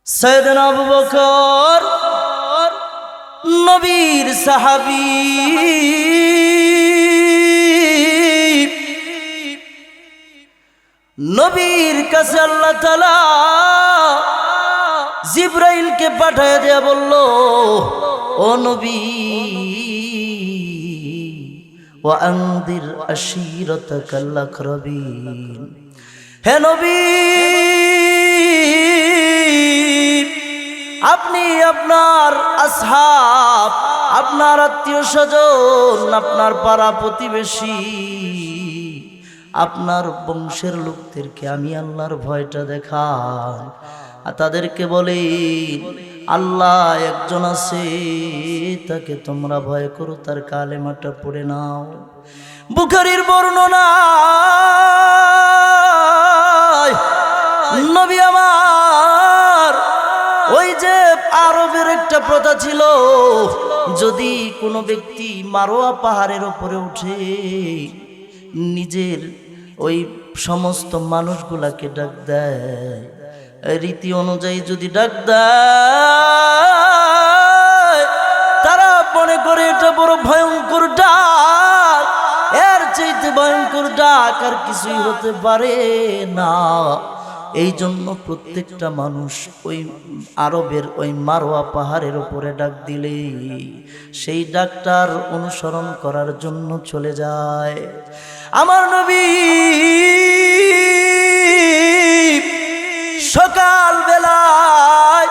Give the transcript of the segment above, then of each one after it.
সৈয়দনা আবু বকর নবীর সাহাবী, নবীর কাছে আল্লাহ তাআলা জিবরাইলকে পাঠিয়ে দেয়া বলল, ও নবী, ওয়া আনদির আশীরাতাকাল আকরাবিন, হে নবী, আপনি আপনার আসহাব, আপনার আত্মীয় স্বজন, আপনার পাড়া প্রতিবেশী, আপনার বংশের লোকদেরকে আমি আল্লাহর ভয়টা দেখান। আর তাদেরকে বলে, আল্লাহ একজন আছে, তাকে তোমরা ভয় করো, তার কালেমাটা পড়ে নাও। বুখারীর বর্ণনা, নবী আমার, ওই যে আরবের একটা প্রথা ছিল, যদি কোনো ব্যক্তি মারোয়া পাহাড়ের উপরে উঠে নিজের ওই সমস্ত মানুষগুলাকে ডাক দেয়, রীতি অনুযায়ী যদি ডাক দেয়, তারা মনে করে এটা বড় ভয়ঙ্কর ডাক, এর চাইতে ভয়ঙ্কর ডাক আর কিছুই হতে পারে না। এই জন্য প্রত্যেকটা মানুষ ওই আরবের ওই মারোয়া পাহাড়ের উপরে ডাক দিলে সেই ডাকটার অনুসরণ করার জন্য চলে যায়। আমার নবী সকাল বেলায়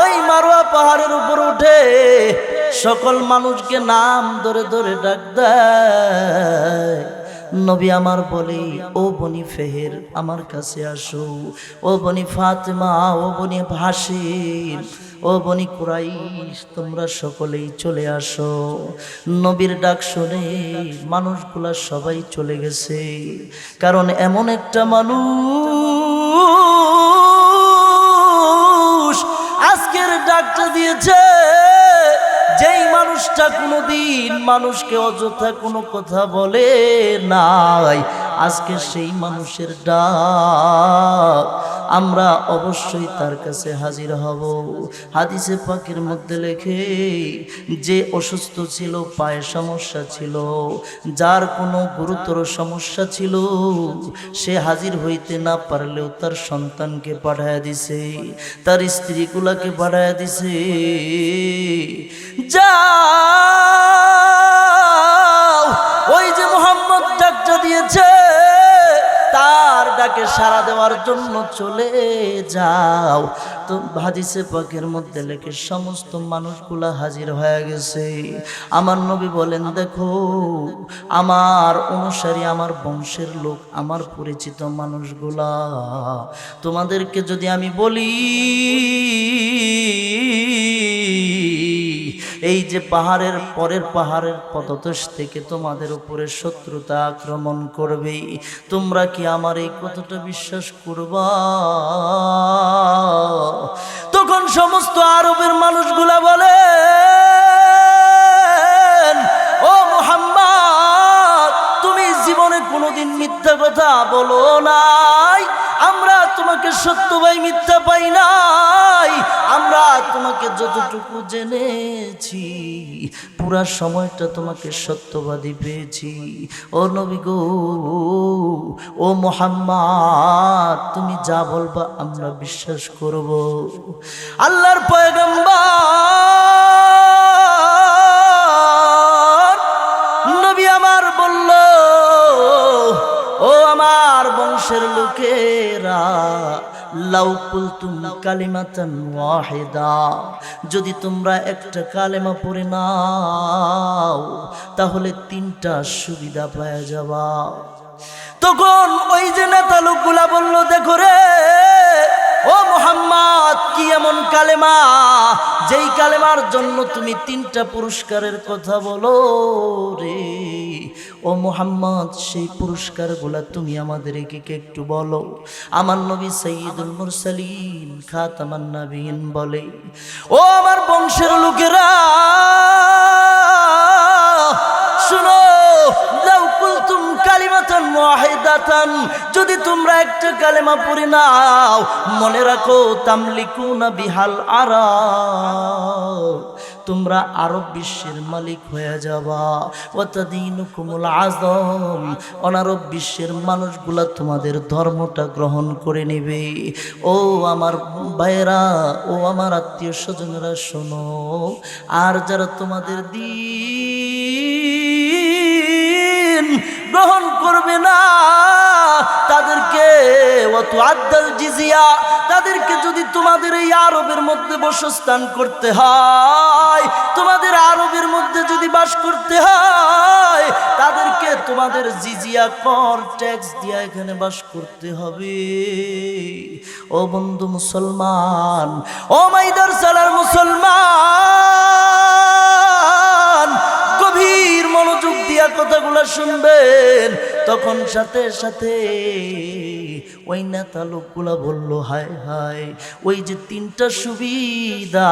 ওই মারোয়া পাহাড়ের উপর উঠে সকল মানুষকে নাম ধরে ধরে ডাক দেয়। নবী আমার বলে, ও বনি ফেহের আমার কাছে আসো, ও বনি ফাতেমা, ও বনি হাশিম, ও বনি কুরাইশ, তোমরা সকলেই চলে আসো। নবীর ডাক শুনে মানুষগুলা সবাই চলে গেছে, কারণ এমন একটা মানুষ আজকের ডাকটা দিয়েছে, যেই মানুষটা কোনোদিন মানুষকে অযথা কোনো কথা বলে নাই, আজকে সেই মানুষের ডাক আমরা অবশ্যই তার কাছে হাজির হব। হাদিসে পাকের মধ্যে লেখে, যে অসুস্থ ছিল, পায়ে সমস্যা ছিল, যার কোনো গুরুতর সমস্যা ছিল, সে হাজির হইতে না পারলেও তার সন্তানকে পাঠায়া দিছে, তার স্ত্রীগুলাকে পাঠায়া দিছে, যাও ওই যে মুহাম্মদ ডাকটা দিয়েছে তার ডাকে সাড়া দেওয়ার জন্য চলে যাও। তো হাদিসে পাকের মধ্যে লেখে সমস্ত মানুষগুলা হাজির হয়ে গেছে। আমার নবী বলেন, দেখো আমার অনুসারী, আমার বংশের লোক, আমার পরিচিত মানুষগুলা, তোমাদেরকে যদি আমি বলি এই যে পাহাড়ের পরের পাহাড়ের পদতল থেকে তোমাদের উপরে শত্রুতা আক্রমণ করবে, তোমরা কি আমার এই কথাটা বিশ্বাস করবা? তখন সমস্ত আরবের মানুষগুলা বলে, ও মুহাম্মদ, তুমি জীবনে কোনোদিন মিথ্যা কথা বলো নাই, আমরা তোমাকে সত্যবাই মিথ্যা পাই নাই, আমরা তোমাকে যতটুকু জেনেছি পুরা সময়টা তোমাকে সত্যবাদী পেয়েছি। ও নবী গো, ও মুহাম্মদ, তুমি যা বলবা আমরা বিশ্বাস করব। আল্লাহর পয়গম্বর নবী আমার বলল, ও আমার বংশের লোকেরা, লাউ কুলতুম কালিমাতান ওয়াহিদা, যদি তোমরা একটা কালেমা পড়ে নাও তাহলে তিনটা সুবিধা পাওয়া যাবা। তখন ওই যে নেতা লোকগুলা বলল, দেখো রে ও মুহাম্মদ, কি এমন কালেমা যেই কালেমার জন্য তুমি তিনটা পুরস্কারের কথা বলো রে? ও মুহাম্মদ, সেই পুরস্কারগুলা তুমি আমাদেরকে একটু বলো। আমার নবী সাইয়্যিদুল মুরসালিন খাতামান নবীন বলে, ও আমার বংশের লোকেরা শুনো, লাউ কুলতুম কালিমাতান ওয়াহিদা, ওয়াহিদাতান, যদি তোমরা একটা কালেমা পড়ে নাও, মনে রাখো তামলিকুনা বিহাল আরাব, তোমরা আরব বিশ্বের মালিক হয়ে যাবা। ওয়াতাদিনুকুমুল আযম, অনারব বিশ্বের মানুষগুলা তোমাদের ধর্মটা গ্রহণ করে নেবে। ও আমার ভাইরা, ও আমার আত্মীয় স্বজনেরা শোনো, আর যারা তোমাদের দ্বীন গ্রহণ করবে না তাদেরকে ওয়াতুআদ্দাল জিজিয়া, তাদেরকে যদি তোমাদের এই আরবের মধ্যে বসস্থান করতে হয়, তোমাদের আরবের মধ্যে যদি বাস করতে হয়, তাদেরকে তোমাদের জিজিয়া কর ট্যাক্স দিয়া এখানে বাস করতে হবে। ও বন্ধু মুসলমান, ও মাইদার সালার মুসলমান, গভীর মনোযোগ দিয়া কথাগুলো শুনবেন। তখন সাথে সাথে ওই নেতা লোকগুলা বলল, হায় হায়, ওই যে তিনটা সুবিধা,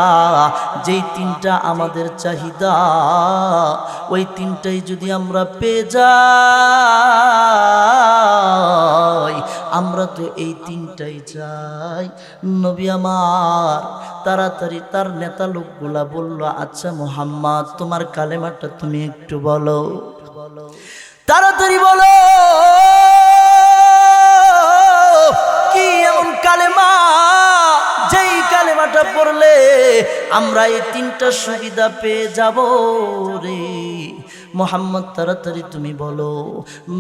যেই তিনটা আমাদের চাহিদা, ওই তিনটাই যদি আমরা পেয়ে যাই, আমরা তো এই তিনটাই চাই। নবী আমার তাড়াতাড়ি তার নেতা লোকগুলা বলল, আচ্ছা মুহাম্মদ, তোমার কালেমাটা তুমি একটু বলো, তাড়াতাড়ি বলো, কি এমন কালেমা যেই কালেমাটা পড়লে আমরা এই তিনটা সুবিধা পেয়ে যাব রে মুহাম্মদ, তাড়াতাড়ি তুমি বলো।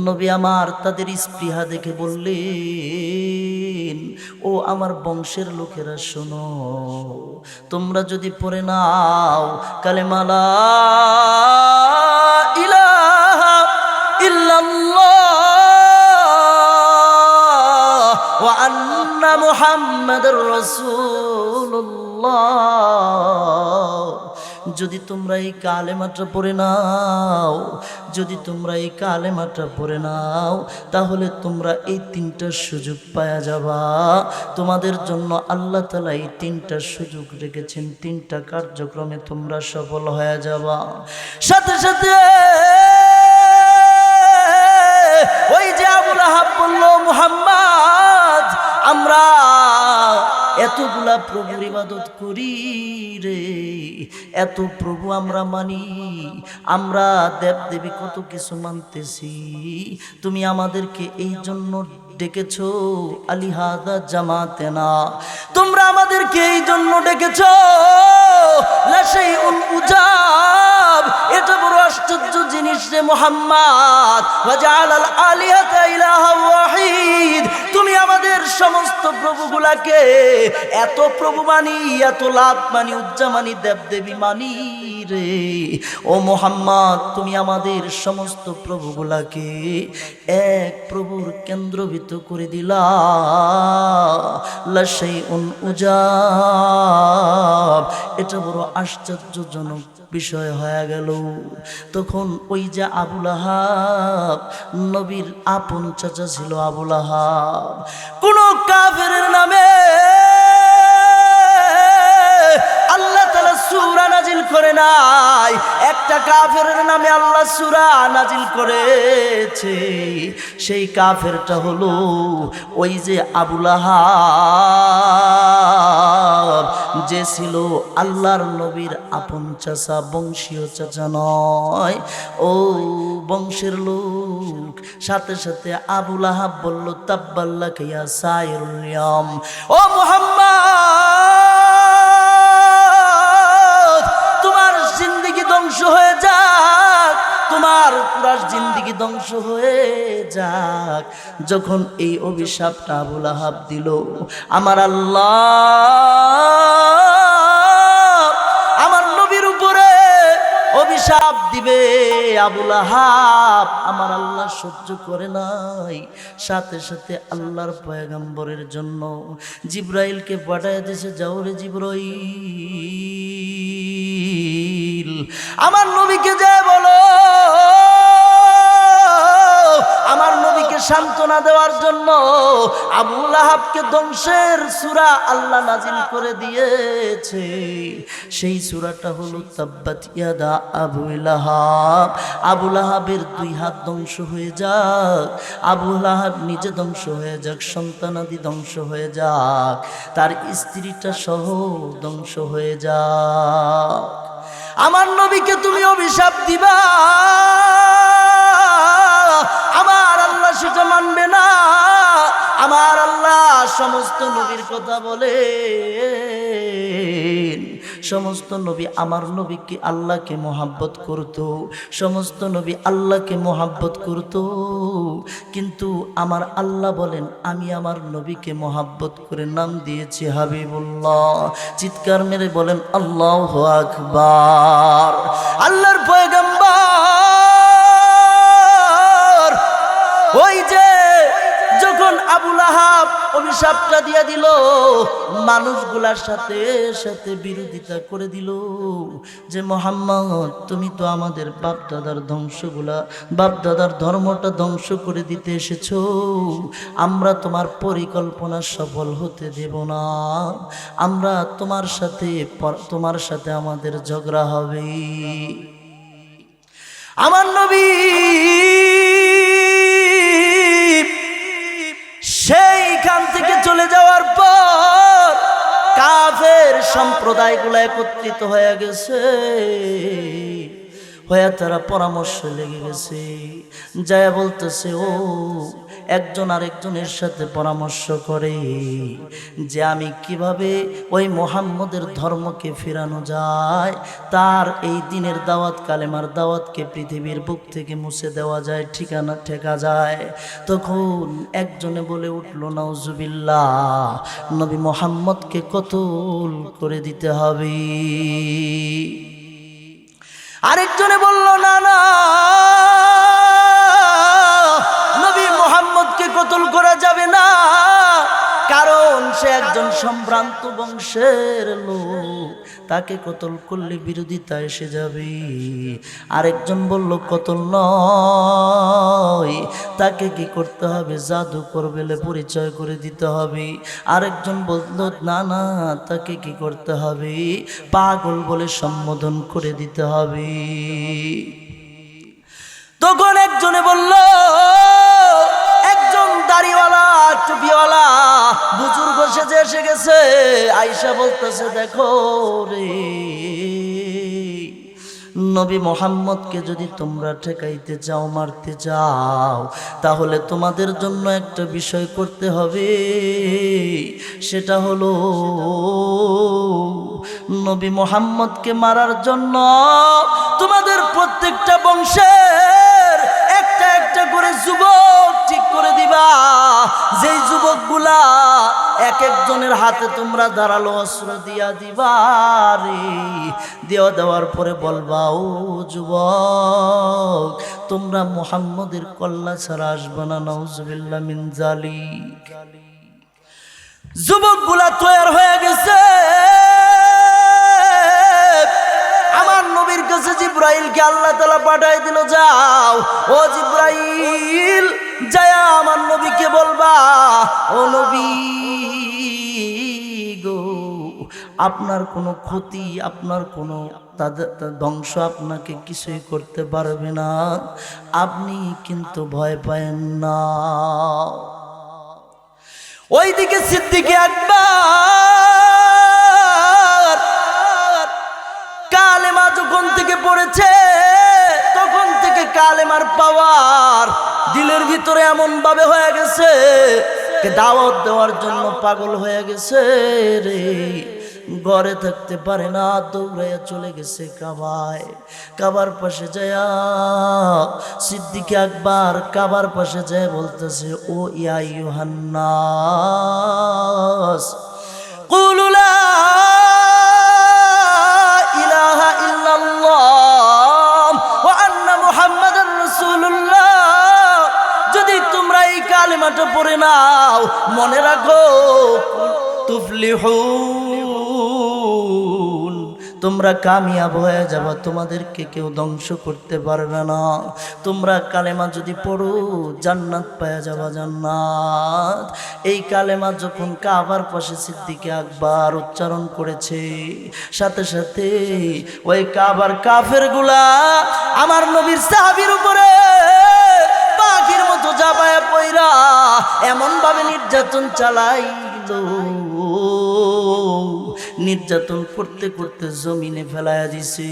নবী আমার তাদের স্পৃহা দেখে বললেন, ও আমার বংশের লোকেরা শোনো, তোমরা যদি পড়ে নাও কালেমা লা ইলাহা ইল্লাল্লাহ ওয়া আন্না মুহাম্মাদুর রাসূলুল্লাহ, যদি তোমরা এই কালেমাটা পড়ে নাও, যদি তোমরা এই কালেমাটা পড়ে নাও, তাহলে তোমরা এই তিনটা সুযোগ পাওয়া যাবা। তোমাদের জন্য আল্লাহ তাআলা এই তিনটা সুযোগ রেখেছেন, তিনটা কার্যক্রমে তোমরা সফল হয়ে যাবা। সাথে সাথে ওই যে আবু লাহাব বলল, মুহাম্মদ, আমরা এতগুলা প্রভুর ইবাদত করি রে, এত প্রভু আমরা মানি, আমরা দেব দেবী কত কিছু মানতেছি, তুমি আমাদেরকে এই জন্য ডেকেছো, আলিহাদা জামাতেনা, তোমরা আমাদেরকে এই জন্য ডেকেছো, লাশাইউন উজাব, এটা বড় আশ্চর্য জিনিস রে মুহাম্মদ, ওয়াজআলাল আলিহাতা ইলাহা ওয়াহিদ, তুমি আমাদের সমস্ত প্রভুগুলাকে এত প্রভু মানি, এত লাত মানি, উজ্জা মানি, দেবদেবী মানি রে। ও মুহাম্মদ, তুমি আমাদের সমস্ত প্রভুগুলাকে এক প্রভুর কেন্দ্রভূত করে দিলা, লাশাইউন উজাব, এটা বড় আশ্চর্যজনক বিষয় হয়ে গেল। তখন ওই যে আবু লাহাব, নবীর আপন চাচা ছিল আবু লাহাব, কোন কাফেরের নামে আল্লাহ তাআলা সূরা নাজিল করে নাই, একটা কাফেরের নামে আল্লাহ সূরা নাজিল করেছে। সেই কাফেরটা হলো ওই যে আবু লাহাব, যে ছিল আল্লাহর নবীর আপন চাচা, বংশীয় চাচা নয়, ও বংশের লোক। সাথে সাথে আবু লাহাব বলল, তাব্বাল্লাকা ইয়া সাইরুল ইয়াম, ও মুহাম্মদ, তোমার জিন্দেগি ধ্বংস হয়ে যাক, তোমার পুরা জিন্দেগি ধ্বংস হয়ে যাক। যখন এই অভিশাপটা আবু লাহাব দিল, আমার আল্লাহ আমার নবীর উপরে অভিশাপ দিবে, আবু লাহাব আমার আল্লাহ সহ্য করে নাই। সাথে সাথে আল্লাহর পয়গম্বরের জন্য জিবরাইলকে পাঠায় দিয়েছে, যাও রে জিবরাইল, আমার নবীকে যায় বলো, আমার নবীকে সান্ত্বনা দেওয়ার জন্য আবু লাহাবকে ধ্বংসের সূরা আল্লাহ নাজিল করে দিয়েছে। সেই সূরাটা হলো তাব্বাত ইয়াদা আবু লাহাব। আবু লাহাবের দুই হাত ধ্বংস হয়ে যাক, আবু লাহাব নিজে ধ্বংস হয়ে যাক, সন্তানাদি ধ্বংস হয়ে যাক, তার স্ত্রীটা সহ ধ্বংস হয়ে যাক। আমার নবীকে তুমি অভিশাপ দিবা, আমার আল্লাহ সেটা মানবে না। আমার আল্লাহ সমস্ত নবীর কথা বলে, সমস্ত নবী আমার নবীকে আল্লাহকে মোহাব্বত করত, সমস্ত নবী আল্লাহকে মোহাব্বত করত, কিন্তু আমার আল্লাহ বলেন আমি আমার নবীকে মোহাব্বত করে নাম দিয়েছি হাবিবুল্লাহ। চিৎকার মেরে বলেন আল্লাহু আকবার। আল্লাহর পয়গম্বর ওই যে যখন আবু লাহাব অভিশাপটা দিয়ে দিল, মানুষগুলার সাথে সাথে বিরোধিতা করে দিল যে মুহাম্মদ তুমি তো আমাদের বাপদাদার বাপদাদার ধর্মটা ধ্বংস করে দিতে এসেছো, আমরা তোমার পরিকল্পনা সফল হতে দেব না, আমরা তোমার সাথে আমাদের ঝগড়া হবে। আমার নবী সেইখান থেকে চলে যাওয়ার পর কাফের সম্প্রদায়গুলো একত্রিত হয়ে গেছে, হয়ে তারা পরামর্শ লেগে গেছে, যায় বলতেছে ও একজন আরেকজনের সাথে পরামর্শ করে যে আমি কিভাবে ওই মুহাম্মদের ধর্মকে ফেরানো যায়, তার এই দিনের দাওয়াত কালেমার দাওয়াতকে পৃথিবীর বুক থেকে মুছে দেওয়া যায়, ঠিকানা ঠেকা যায়। তখন একজনে বলে উঠল নাউজুবিল্লাহ, নবী মুহাম্মদকে কতল করে দিতে হবে। আরেকজনে বলল না না, নবী মুহাম্মদকে কতল করা যাবে না, কারণ সে একজন সম্ভ্রান্ত বংশের লোক, তাকে কতল করলে বিরোধিতা এসে যাবে। আরেকজন বলল কতল নয়, তাকে কি করতে হবে, জাদুকর বলে পরিচয় করে দিতে হবে। আরেকজন বলল না না, তাকে কি করতে হবে, পাগল বলে সম্বোধন করে দিতে হবে। তখন একজনে বলল, একজন দাড়িওয়ালা টুপিওয়ালা বুজুর্গ সেজে এসে গেছে, আয়েশা বলতেছে দেখো রে, নবী মুহাম্মদকে যদি তোমরা ঠেকাইতে চাও, মারতে চাও, তাহলে তোমাদের জন্য একটা বিষয় করতে হবে, সেটা হলো নবী মুহাম্মদকে মারার জন্য তোমাদের প্রত্যেকটা বংশের একটা একটা করে যুবক ঠিক করে দিবা, যেই যুবকগুলা এক একজনের হাতে তোমরা ধারালো অস্ত্র দিয়া দিবা রে, দেওয়ার পরে বলবা ও যুবক তোমরা মুহাম্মদের কল্লা ছাড়া আসবে না, নাউজুবিল্লাহ মিন যালিক। যুবকগুলা তৈরি হয়ে গেছে, আমার নবীর কাছে জিবরাইলকে আল্লাহ তাআলা পাঠাই দিল, যাও ও জিবরাইল যায়া আমার নবীকে বলবা ও নবী গো, আপনার কোনো ক্ষতি, আপনার কোনো ধ্বংস আপনাকে কিছুই করতে পারবে না, আপনি কিন্তু ভয় পায়েন না। ওইদিকে সিদ্দিকে আকবার কালেমা যখন থেকে পড়েছে, তখন থেকে কালেমার পাওয়ার দিলের ভিতরে এমন ভাবে হয়ে গেছে, দাওয়াত দেওয়ার জন্য পাগল হয়ে গেছে রে, ঘরে থাকতে পারে না, দৌড়াইয়া চলে গেছে কাবায়। কাবার পাশে যায়া সিদ্দিক আকবর কাবার পাশে যায় বলতেছে ও ইয়া আইয়ুহান নাস কুলু লা ইলাহা ইল্লাল্লাহ ওয়া আন্না মুহাম্মাদার রাসূলুল্লাহ, যদি তোমরা এই কালেমাটা পড়ে নাও, মনে রাখো তুফলিহুন, তোমরা কামিয়াব হয়ে যাবা, তোমাদেরকে কেউ ধ্বংস করতে পারবে না। তোমরা কালেমা যদি পড়ো জান্নাত পাওয়া যাবা, জান্নাত। এই কালেমা যখন কাবার পাশে সিদ্দিক আকবর উচ্চারণ করেছে, সাথে সাথে ওই কাবার কাফেরগুলা আমার নবীর সাহাবীর উপরে পাখির মতো জাপায়া পইরা এমন ভাবে নির্যাতন চালাইলো, নির্যাতন করতে করতে জমিনে ফেলাইয়া দিছে।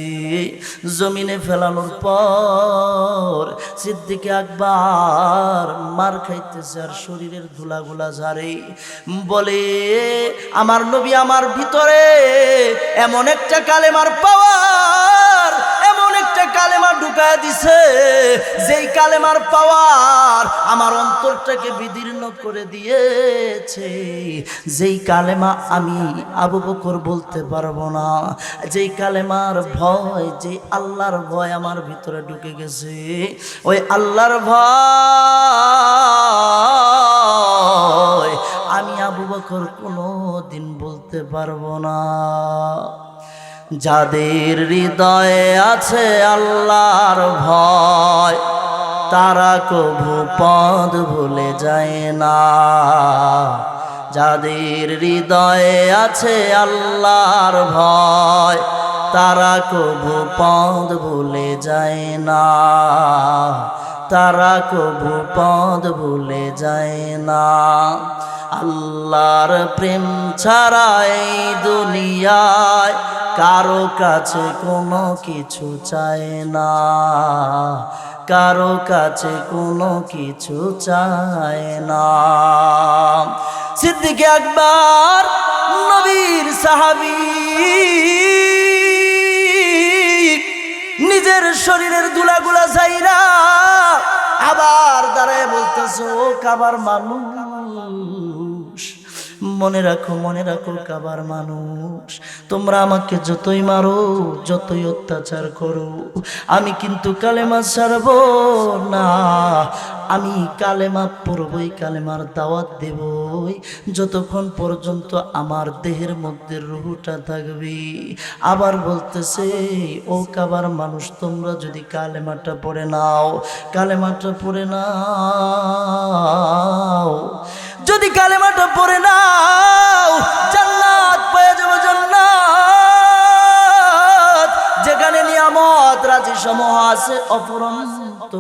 জমিনে ফেলানোর পর সিদ্দিক আকবর মার খাইতেছে আর শরীরের ধুলাগুলা ঝাড়ে, বলে আমার নবী আমার ভিতরে এমন একটা কালেমার পাওয়ার, এমন একটা কালেমা ঢুকায় দিছে, যেই কালেমার পাওয়ার আমার অন্তরটাকে বিদীর্ণ করে দিয়েছে, যেই কালেমা আমি আবু বকর বলতে পারবো না, যেই কালেমার ভয়, যে আল্লাহর ভয় আমার ভিতরে ঢুকে গেছে, ওই আল্লাহর ভয় আমি আবু বকর কোনোদিন বলতে পারবো না। যাদের হৃদয়ে আছে আল্লাহর ভয়, তারা কভু পথ ভুলে যায় না। যাদের হৃদয়ে আছে আল্লাহর ভয়, তারা কভু পথ ভুলে যায় না, তারা কভু পথ ভুলে যায় না। আল্লাহর প্রেম ছাড়া এই দুনিয়ায় কারো কাছে কোনো কিছু চায় না, কারো কাছে কোনো কিছু চায় না। সিদ্দিক আকবর নবীর সাহাবী, নিজের শরীরের ধুলাগুলা যাইরা আবার দাঁড়ায় বলতেছে, ও কাবার মানুষ, মনে রাখো, মনে রাখো কাবার মানুষ, তোমরা আমাকে যতই মারো, যতই অত্যাচার করো, আমি কিন্তু কালেমা ছাড়ব না। আমি কালেমা পড়বই, কালেমার দাওয়াত দেবই যতক্ষণ পর্যন্ত আমার দেহের মধ্যে রূহটা থাকবে। আবার বলতেছে, ও কাবার মানুষ, তোমরা যদি কালেমাটা পড়ে নাও, কালেমাটা পড়ে নাও, যদি কালেমাটা পড়ে নাও, জান্নাত পেয়ে যাবে, জান্নাত, যেখানে নিয়ামত রাজি সমূহ আছে অফুরন্ত,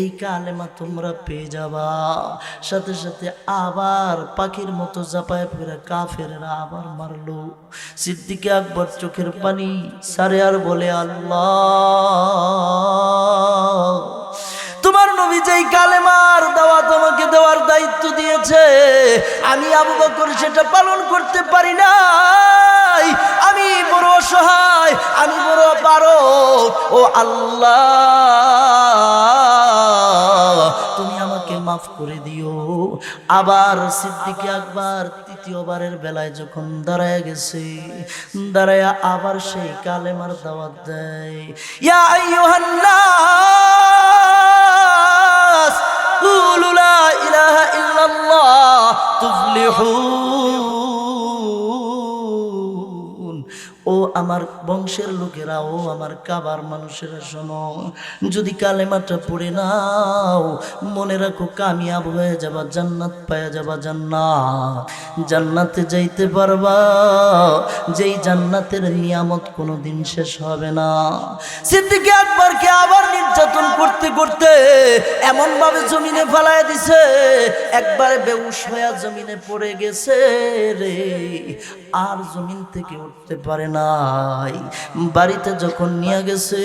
এই কালেমা তোমরা পেয়ে যাবা। সাথে সাথে আবার পাখির মতো জাপায় ফেরা কাফেররা আবার মারলো। সিদ্দিক আকবর চোখের পানি সারে আর বলে, আল্লাহ, তোমার নবী যেই কালেমার দাওয়াত আমাকে দেওয়ার দায়িত্ব দিয়েছে, আমি আবু বকর সেটা পালন করতে পারি নাই, আমি বড় অসহায়, আমি বড় পারক, ও আল্লাহ তুমি আমাকে মাফ করে দিও। আবার সিদ্দিক আকবর তৃতীয়বারের বেলায় যখন দাঁড়ায় গেছে, দাঁড়ায় আবার সেই কালেমার দাওয়াত দেয়, ইয়া আইয়ুহান নাস কুলু লা ইলাহা ইল্লাল্লাহ তুফলিহুন। ও আমার বংশের লোকেরা, ও আমার কাবার মানুষেরা, শোনো, যদি কালেমাটা পড়ে নাও, মনে রাখো কামিয়াব হয়ে যাবা, জান্নাত পাওয়া যাবা, জান্নাত, জান্নাতে যাইতে পারবা, যেই জান্নাতের নিয়ামত কোনোদিন শেষ হবে না। সিদ্দিক আকবরকে আবার নির্যাতন করতে করতে এমন ভাবে জমিনে ফেলায় দিছে, একবারে বেহুশ হয়ে জমিনে পড়ে গেছে রে, আর জমিন থেকে উঠতে পারে নাই। বাড়িতে যখন নিয়ে গেছে,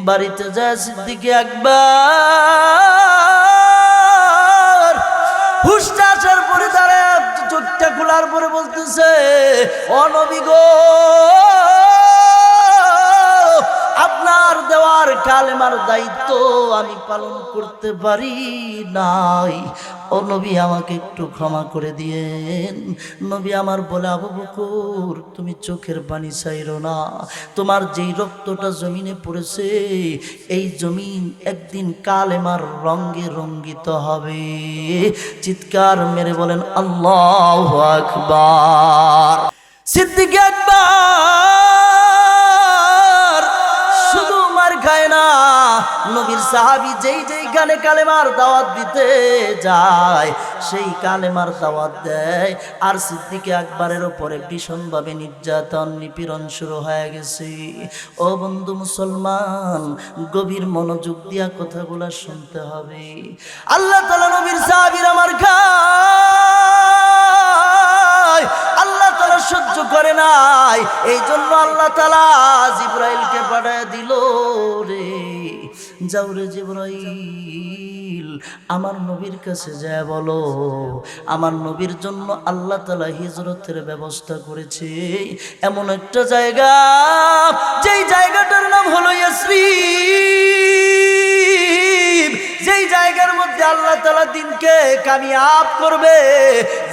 বাড়িতে যায় সিদ্দিক আকবর হুশটা আসার পরে দাঁড়ায় চোখটা খোলার পরে বলতেছে, ও নবী গো, আপনার দেওয়ার কালেমার দায়িত্ব আমি পালন করতে পারি নাই, ও নবী আমাকে একটু ক্ষমা করে দিয়েন। নবী আমার বলে, আবু বকর তুমি চোখের পানি চাইরো না, তোমার যেই রক্তটা জমিনে পড়েছে, এই জমিন একদিন কালেমার রঙে রঙ্গিত হবে। চিৎকার মেরে বলেন আল্লাহু আকবার। সিদ্দিক আকবর নবীর সাহাবী যেইখানে কালেমার দাওয়াত দিতে যায় সেই কালেমার দাওয়াত দেয়, আর সিদ্দিকে আকবরের উপরে ভীষণভাবে নির্যাতন নিপীড়ন শুরু হয়ে গেছে। ও বন্ধু মুসলমান, গভীর মনোযোগ দিয়া কথাগুলো শুনতে হবে। আল্লাহ তাআলা নবীর সাহাবীর আমার খায়, আল্লাহ তাআলা সহ্য করে নাই, এই জন্য আল্লাহ তাআলা জিবরাইলকে পাঠিয়ে দিল, রে যাও রে জিবরাইল, আমার নবীর কাছে যায় বলো আমার নবীর জন্য আল্লাহ তাআলা হিজরতের ব্যবস্থা করেছে এমন একটা জায়গা, যেই জায়গাটার নাম হলো ইয়াসরিব, যেই জায়গার মধ্যে আল্লাহ তাআলা দিনকে কামিয়াব করবে,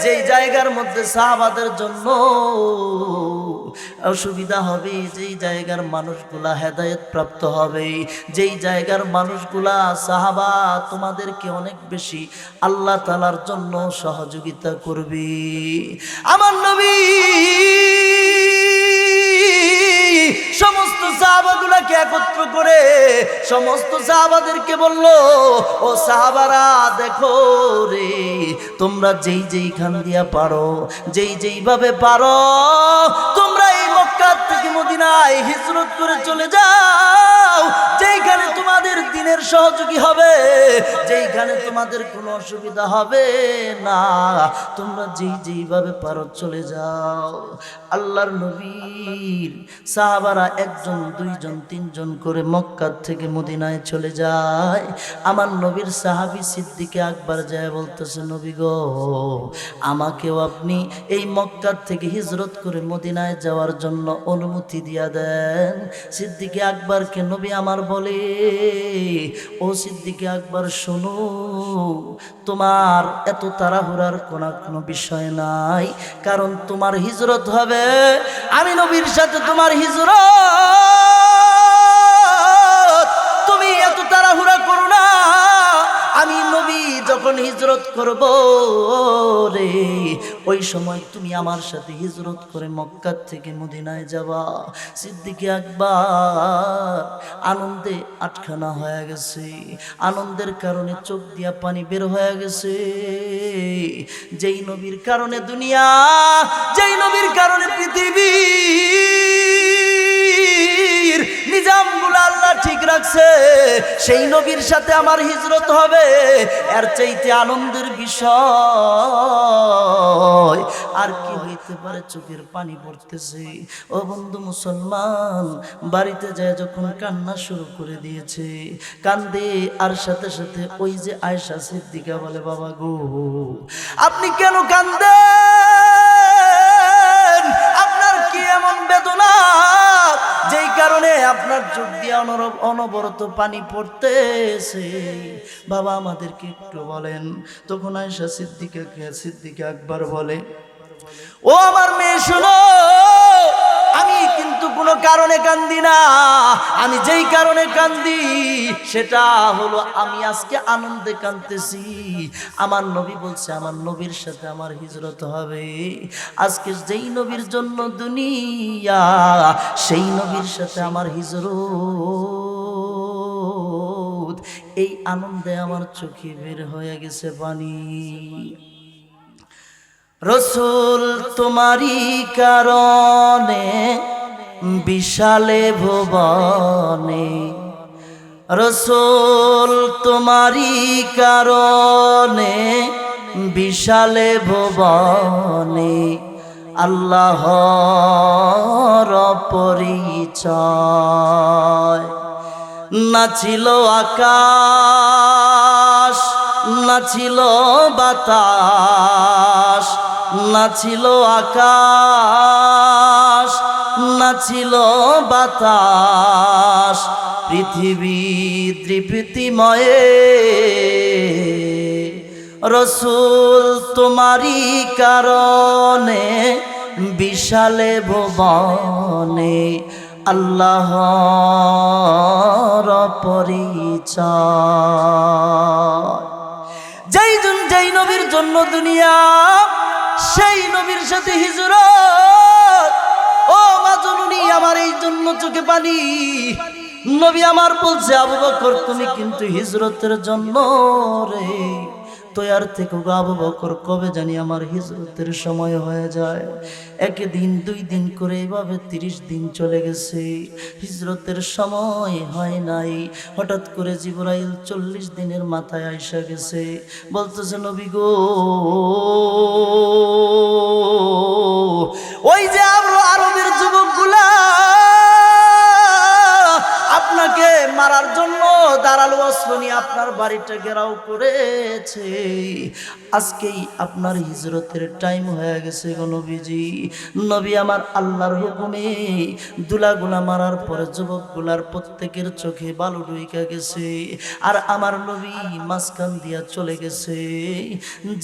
যেই জায়গার মধ্যে সাহাবাদের জন্য অসুবিধা হবে, যেই জায়গার মানুষগুলা হেদায়েত প্রাপ্ত হবে, যেই জায়গার মানুষগুলা সাহাবা তোমাদেরকে অনেক বেশি আল্লাহ তাআলার জন্য সহযোগিতা করবে। আমার নবী সমস্ত সাহাবাগুলাকে একত্র করে সমস্ত সাহাবাদেরকে বলল, ও সাহাবারা দেখো রে, তোমরা যেইখান দিয়া পারো, যেইভাবে পারো, তোমরা এই মক্কা থেকে মদিনায় হিজরত করে চলে যাও, যেইখানে তোমাদের দিনের সহযোগী হবে, যেইখানে তোমাদের কোনো অসুবিধা হবে না, তোমরা যেইভাবে পারো চলে যাও। আল্লাহর নবীর সাহাবারা একজন দুইজন তিনজন করে মক্কা থেকে মদিনায় চলে যায়। আমার নবীর সাহাবী সিদ্দিকে আকবর যায় বলতেছে, নবী গো, আমাকেও আপনি এই মক্কা থেকে হিজরত করে মদিনায় যাওয়ার জন্য অনুমতি দিয়া দেন। সিদ্দিকে আকবরকে নবী আমার বলে, ও সিদ্দিকে আকবর শোনো, তোমার এত তাড়াহুড়ার কোনো বিষয় নাই, কারণ তোমার হিজরত হবে, আমি নবীর সাথে তোমার হিজরত, তুমি এত তাড়াহুড়া করো না, আমি নবী যখন হিজরত করব রে, ওই সময় তুমি আমার সাথে হিজরত করে মক্কা থেকে মদিনায় যাবা। সিদ্দিকে আকবর আনন্দে আটখানা হয়ে গেছে, আনন্দের কারণে চোখ দিয়া পানি বের হয়ে গেছে। যেই নবীর কারণে দুনিয়া, যেই নবীর কারণে পৃথিবী নিজামগুলো আল্লাহ ঠিক রাখছে, সেই নবীর সাথে আমার হিজরত হবে, এর চাইতে আনন্দের বিষয় আর কি হইতে পারে? চোখের পানি পড়তেছে। ও বন্ধু মুসলমান, বাড়িতে যায় যখন কান্না শুরু করে দিয়েছে, কান্দে, আর সাথে সাথে ওই যে আয়েশা সিদ্দিকা বলে, বাবা গো, আপনি কেন কান্দেন? আপনার কি এমন বেদনা যেই কারণে আপনার চোখ দিয়ে অনবরত পানি পড়তেছে? বাবা আমাদেরকে একটু বলেন। তখন আয়েশা সিদ্দিকা আকবর বলে, ও আমার মেয়ে শোনো, আমি কিন্তু কোনো কারণে কান্দি না, আমি যেই কারণে কান্দি সেটা হলো আমি আজকে আনন্দে কাঁদতেছি। আমার নবী বলছে আমার নবীর সাথে আমার হিজরত হবে, আজকে যেই নবীর জন্য দুনিয়া, সেই নবীর সাথে আমার হিজরত, এই আনন্দে আমার চোখে বের হয়ে গেছে পানি। রসুল তোমারি কারণে বিশালে ভুবনে, রসুল তোমারি কারণে বিশালে ভুবনে, আল্লাহর পরিচয়। নাচিল আকাশ, নাচিল বাতাস, নাচিল আকাশ, নাচিল বাতাস, পৃথিবী তৃপ্তিময়ে, রসুল তোমারি কারণে বিশালে ভুবনে, আল্লাহর পরিচয়। যেই নবীর জন্য দুনিয়া, সেই নবীর সাথে হিজরত। ও মা জননী, আমার এই জন্য চোখে পানি, নবী আমার বলছে, আবু বকর তুমি কিন্তু হিজরতের জন্য রে তৈয়ার থেকে গো আবু বকর, কবে জানি আমার হিজরতের সময় হয়ে যায়। একদিন 2 দিন করে এভাবে 30 দিন চলে গেছে, হিজরতের সময় হয় নাই। হঠাৎ করে জিবরাইল 40 দিনের মাথায় আইসা গেছে, বলতেছে নবী গো, ওই যে আরবের যুবকগুলা আপনাকে মারার জন্য দাঁড়ালো অস্ত্র নিয়ে আপনার বাড়িটা ঘেরাও করেছে, আজকেই আপনার হিজরতের টাইম হয়ে গেছে গো নবীজি। নবী আমার আল্লাহর হুকুমে দুলাগুলা মারার পরে যুবকগুলার প্রত্যেকের চোখে বালু ঢুইকা গেছে, আর আমার নবী মাঝখান দিয়া চলে গেছে।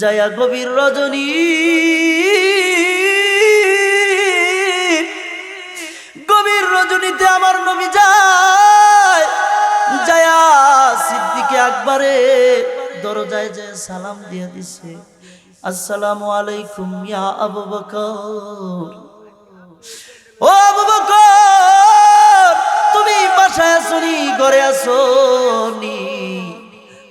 যায়া গভীর রজনী রজনীতে আমার নবী যায়, যায়া সিদ্দিকে আকবরে দরজায় যে সালাম দিয়ে দিছে, আসসালামু আলাইকুম ইয়া আবু বকর। ও আবু বকর, তুমি বাসায় আসনি, ঘরে আসনি?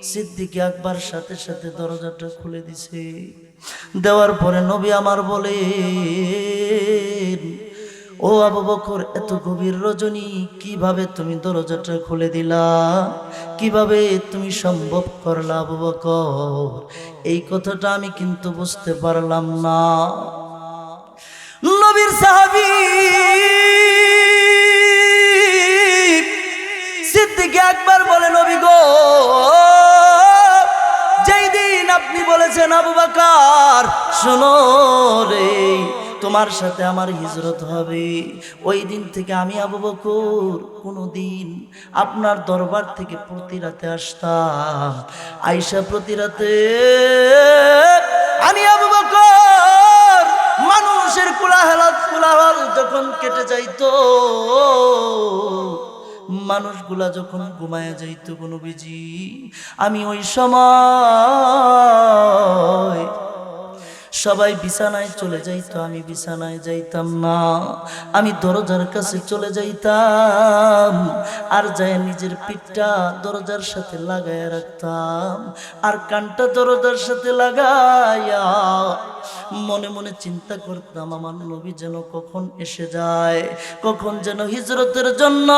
সিদ্দিকে আকবর সাথে সাথে দরজাটা খুলে দিছে। দেওয়ার পরে নবী আমার বলে, ও আবু বকর, এত গভীর রজনী কিভাবে তুমি দরজাটা খুলে দিলা, কিভাবে তুমি সম্ভব করলা আবু বকর? এই কথাটা আমি কিন্তু বুঝতে পারলাম না। নবীর সাহাবী সিদ্দিক আকবর বলে, নবী গো, যেই দিন আপনি বলেছেন আবু বকর শোনো রে, তোমার সাথে আমার হিজরত হবে, ওই দিন থেকে আমি আবু বকর কোনদিন আপনার দরবার থেকে প্রতি রাতে আসতাম। আয়েশা প্রতি রাতে আমি আবু বকর মানুষের কোলাহল যখন কেটে যাইতো, মানুষগুলা যখন ঘুমায় যাইতো গো নবীজি, আমি ওই সময় সবাই বিছানায় চলে যাইতো, আমি বিছানায় যাইতাম না, আমি দরজার কাছে চলে যাইতাম, আর যায় নিজের পিঠটা দরজার সাথে লাগায় রাখতাম, আর কানটা দরজার সাথে লাগাইয়া মনে মনে চিন্তা করতাম, আমার নবী যেন কখন এসে যায়, কখন যেন হিজরতের জন্য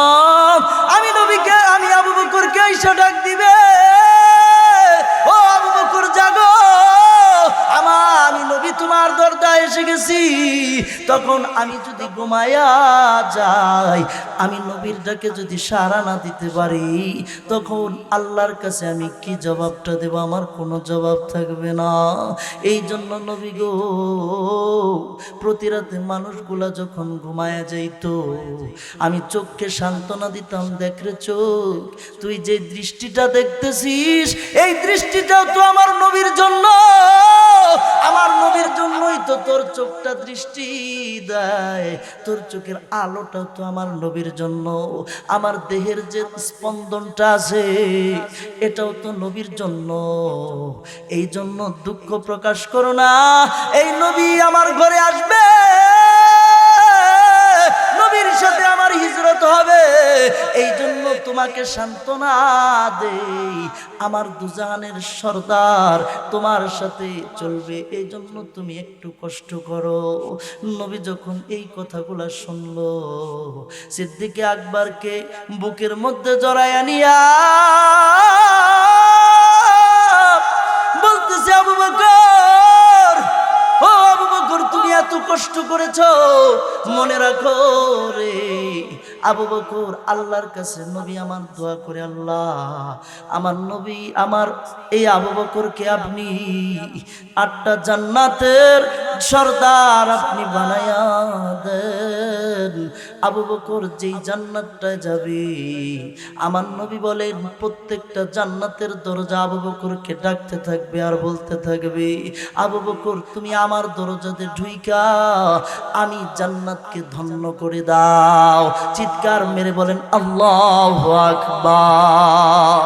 আমি নবীকে, আমি আবু বকরকে আইসা ডাক দিবে, ও আবু বকর জাগো, আমি নবী তোমার দরজায় এসে গেছি। তখন আমি যদি ঘুমায়া যাই, আমি নবীর ডাকে যদি সাড়া না দিতে পারি, তখন আল্লাহর কাছে আমি কি জবাবটা দেব? আমার কোনো জবাব থাকবে না। এই জন্য নবী গো, প্রতি রাতে মানুষগুলা যখন ঘুমায়া যাইতো, আমি চোখকে সান্ত্বনা দিতাম, দেখরে চোখ, তুই যে দৃষ্টিটা দেখতেছিস, এই দৃষ্টিটাও তো আমার নবীর জন্য, আমার নবীর জন্যই তো তোর চোখটা দৃষ্টি দেয়, তোর চোখের আলোটাও তো আমার নবীর জন্য, আমার দেহের যে স্পন্দনটা আছে এটাও তো নবীর জন্য। এই জন্য দুঃখ প্রকাশ করো না, এই নবী আমার ঘরে আসবে, নবীর সাথে আমার হিজরত হবে, এই জন্য তোমাকে সান্ত্বনা দেই, আমার দুজাহানের সরদার তোমার সাথে চলবে, এই জন্য তুমি একটু কষ্ট করো। নবী যখন এই কথাগুলা শুনলো, সিদ্দিক আকবরকে বুকের মধ্যে জড়াইয়া নিয়া বলতেছে, আবু বকর, ও আবু বকর, তুমি এত কষ্ট করেছো, মনে রাখো রে আবু বকর, আল্লাহর কাছে নবী আমার দোয়া করে, আল্লাহ আমার নবী, আমার এই আবু বকরকে আপনি 8টা জান্নাতের সরদার আপনি বানায়া দেন। আবু বকর যেই জান্নাতটায় যাবে, আমার নবী বলেন প্রত্যেকটা জান্নাতের দরজা আবু বকরকে ডাকতে থাকবে আর বলতে থাকবে, আবু বকর তুমি আমার দরজাতে ঢুইকা আমি জান্নাতকে ধন্য করে দাও। চিৎকার মেরে বলেন আল্লাহু আকবার।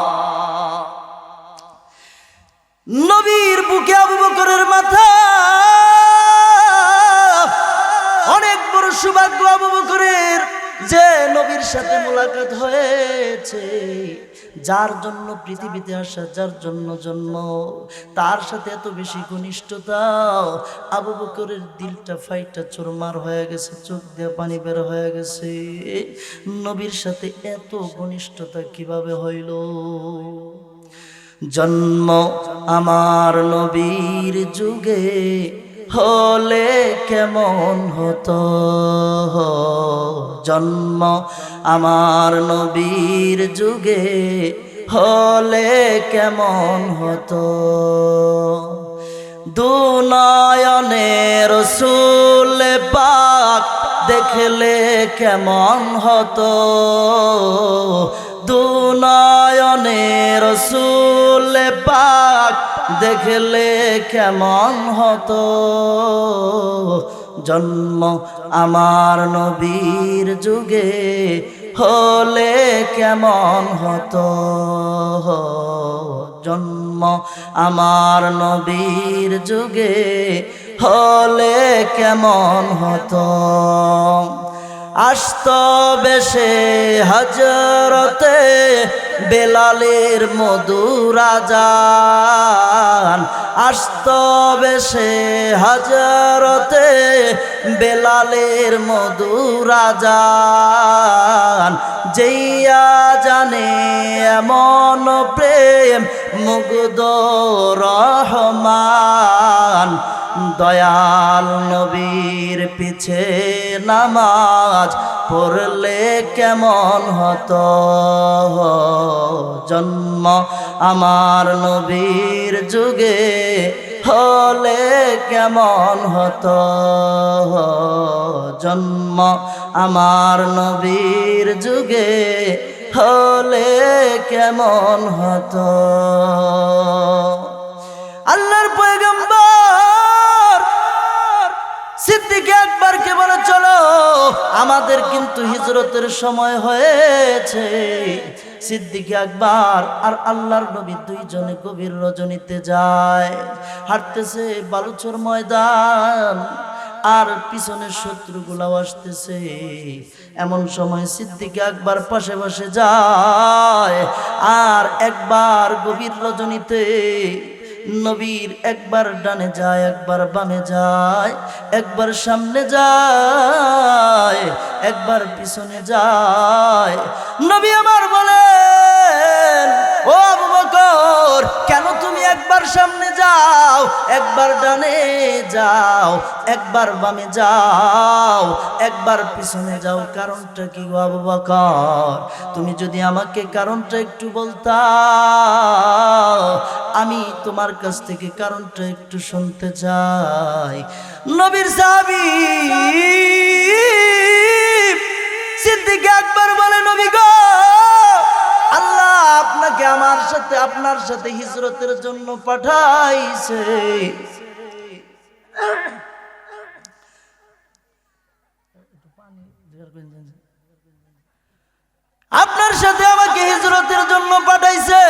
নবীর বুকে আবু বকরের মাথা, অনেক বড় সৌভাগ্য আবু বকরের। যে নবীর সাথে মোলাকাত হয়েছে, যার জন্য পৃথিবীতে আসা, যার জন্ম, তার সাথে এত বেশি ঘনিষ্ঠতা, আবু বকরের দিলটা ফাইটা চুরমার হয়ে গেছে, চোখ দিয়ে পানি বের হয়ে গেছে। নবীর সাথে এত ঘনিষ্ঠতা কিভাবে হইল? জন্ম আমার নবীর যুগে হলে কেমন হতো, জন্ম আমার নবীর যুগে হলে কেমন হতো। দুনয়নে রাসূল পাক দেখলে কেমন হতো, দুনয়নে রাসূল পাক দেখলে কেমন হতো। জন্ম আমার নবীর যুগে হলে কেমন হতো, জন্ম আমার নবীর যুগে হলে কেমন হতো। আসত বেশে হযরতে বেলালের মধুর আযান, আসত বেশে হযরতে বেলালের মধুর আযান। যেইয়া জানে এমন প্রেম মুগ্ধ রহমান, দয়াল নবীর পিছে নামাজ পড়লে কেমন হতো। জন্ম আমার নবীর যুগে হলে কেমন হতো, জন্ম আমার নবীর যুগে হলে কেমন হতো। আল্লাহর পয়গম্বর সিদ্দিক আকবরকে বলে, চলো আমাদের কিন্তু হিজরতের সময় হয়েছে। সিদ্দিক আকবর আর আল্লাহর নবী দুইজনে গভীর রজনীতে যায়, হাঁটতেছে বালুচর ময়দান, আর পিছনের শত্রুগুলাও আসতেছে। এমন সময় সিদ্দিক আকবর পাশে পাশে যায়, আর একবার গভীর রজনীতে নবীর একবার ডানে যায়, একবার বামে যায়, একবার সামনে যায়, একবার পিছনে যায়। নবী আমার বলেন, ও আবু বকর, কেন তুমি একবার সামনে যাও, একবার ডানে যাও, একবার বামে যাও, একবার পিছনে যাও? কারণটা কি গো আবু বকর? তুমি যদি আমাকে কারণটা একটু বলতা, আমি তোমার কাছ থেকে কারণটা একটু শুনতে চাই। নবীর সাহাবী সিদ্দিক আকবর বলে, নবী গো, আল্লাহ আপনাকে আমার সাথে, আপনার সাথে হিজরতের জন্য পাঠাইছে। আপনার সাথে আমাকে হিজরতের জন্য পাঠাইছে।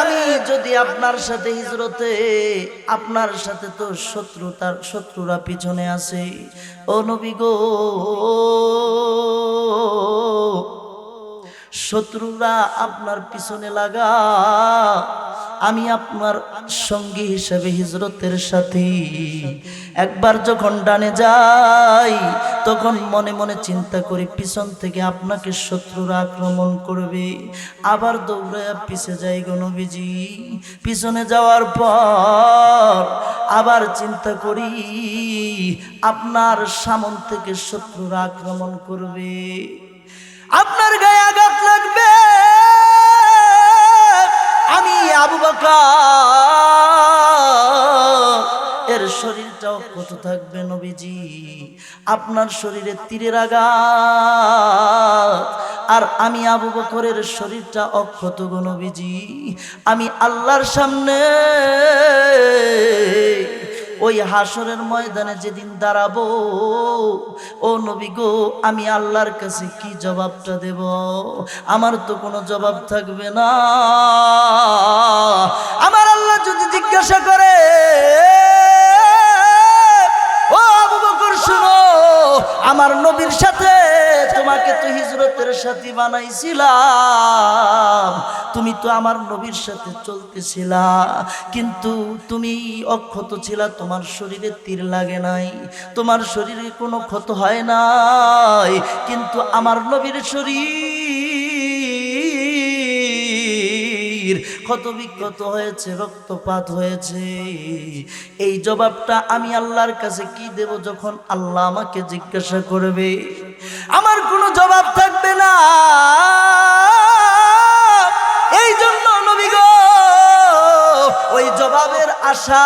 আমি যদি আপনার সাথে হিজরতে, আপনার সাথে তো শত্রুরা পিছনে আছে। ও নবী গো, শত্রুরা আপনার পিছনে লাগা, আমি আপনার সঙ্গী হিসেবে হিজরতের সাথী। একবার যখন ডানে যাই, তখন মনে মনে চিন্তা করি পিছন থেকে আপনাকে শত্রুরা আক্রমণ করবে, আবার দৌড়ায় পিছে যাই গো নবীজি। পিছনে যাওয়ার পর আবার চিন্তা করি আপনার সামন থেকে শত্রুরা আক্রমণ করবে, আপনার গায়ে আঘাত লাগবে। আমি আবু বকর এর শরীরটাও কত থাকবে নবীজি, আপনার শরীরে তীরের আঘাত, আর আমি আবু বকরের শরীরটা অক্ষত গো নবীজি। আমি আল্লাহর সামনে ওই হাসরের ময়দানে যেদিন দাঁড়াবো, ও নবী গো, আমি আল্লাহর কাছে কি জবাবটা দেব? আমার তো কোনো জবাব থাকবে না। আমার আল্লাহ যদি জিজ্ঞাসা করে, ও আবু বকর শুনো, আমার নবীর সাথে তোমাকে তোকে তো হিজরতের সাথী বানাইছিলাম, তুমি তো আমার নবীর সাথে চলতেছিলা, কিন্তু তুমি অক্ষত ছিলা, তোমার শরীরে তীর লাগে নাই, তোমার শরীরে কোনো ক্ষত হয় নাই, কিন্তু আমার নবীর শরীর ক্ষত বিক্ষত হয়েছে, রক্তপাত হয়েছে। এই জবাবটা আমি আল্লাহর কাছে কি দেব যখন আল্লাহ আমাকে জিজ্ঞাসা করবে? আমার কোনো জবাব থাকবে না। এই জন্য নবী গো ওই জবাবের আশায়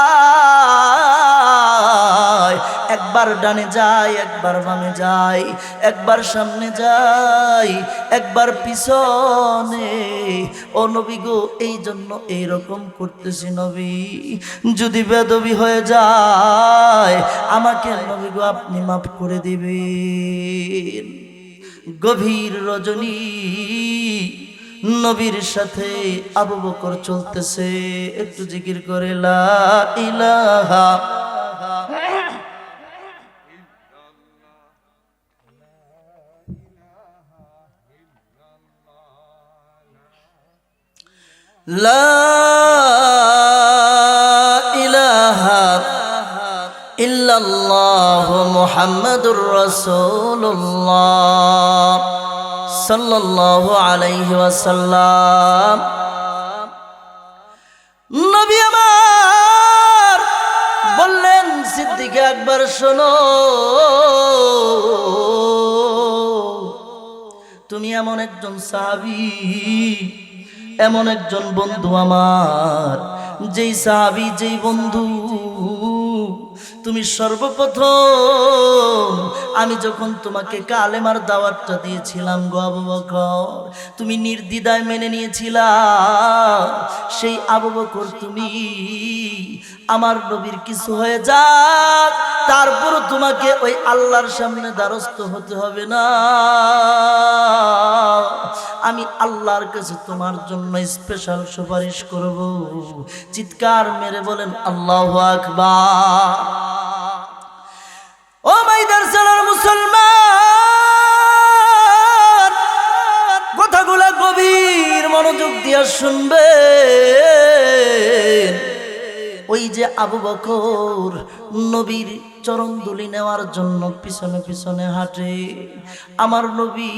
একবার ডানে যাই, একবার বামে যাই, একবার সামনে যাই, একবার পিছনে। ও নবী গো এই জন্য এইরকম করতেছি নবী, যদি বেদবি হয়ে যায় আমাকে নবী গো আপনি মাফ করে দিবেন। গভীর রজনী নবীর সাথে আবু বকর চলতেছে, একটু জিকির করে লা ইলাহা লা ইলাহা ইল্লাল্লাহু মুহাম্মাদুর রাসূলুল্লাহ সাল্লাল্লাহু আলাইহি ওয়াসাল্লাম। নবী আমার বললেন, সিদ্দিক আকবর শোনো, তুমি এমন একজন সাহাবী, এমন একজন বন্ধু আমার, যেই সাহাবী, যেই বন্ধু তুমি সর্বপ্রথম আমি যখন তোমাকে কালেমার দাওয়াতটা দিয়েছিলাম গো আবু বকর, তুমি নির্দ্বিধায় মেনে নিয়েছিলা। সেই আবু বকর তুমি আমার নবীর কিছু হয়ে যাক, তারপরও তোমাকে ওই আল্লাহর সামনে দ্বারস্থ হতে হবে না। আমি আল্লাহর কাছে তোমার জন্য স্পেশাল সুপারিশ করব। চিৎকার মেরে বলেন আল্লাহু আকবার। ও মাইদার সালার মুসলমান, কথাগুলা গভীর মনোযোগ দিয়ে শুনবেন। ওই যে আবু বকর নবীর চরণ ধুলি নেওয়ার জন্য পিছনে পিছনে হাঁটে, আমার নবী